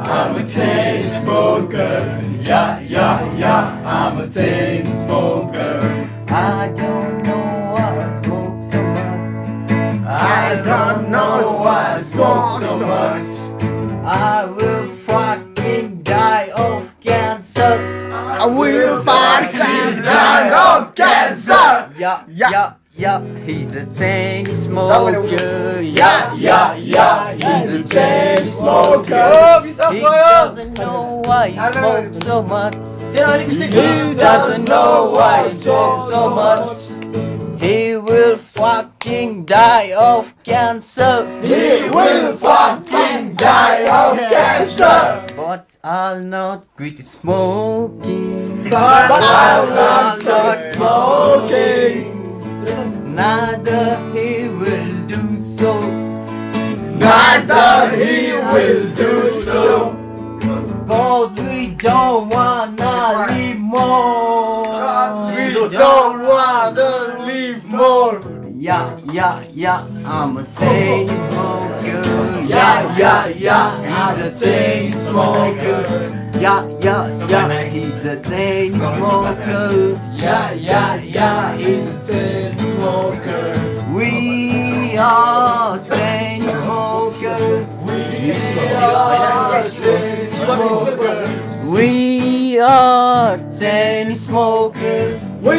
I'm a chain smoker. I'm a chain smoker. I don't know why I smoke so much. I don't know why I smoke so much. I will fucking die of cancer. I will fucking die of cancer. Yeah. He's a chain smoker. He's a chain smoker. He doesn't know why he smokes so much. He doesn't know why he smokes so much. He will fucking die of cancer. He will fucking die of cancer. But I'll not quit smoking. But I'll not quit smoking. Neither he will do so. Neither he will do so. Cause we don't wanna live more. We don't wanna live more. Yeah, I'm a chain smoker. He's a chain smoker. Yeah, he's a chain smoker. He's a chain smoker. We are chain smokers. We are chain smokers. We are chain smokers. We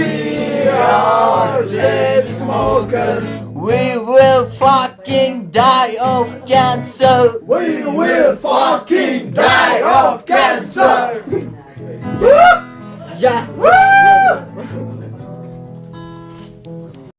are chain smokers. We will fucking die of cancer. We will fucking die of cancer. Yeah.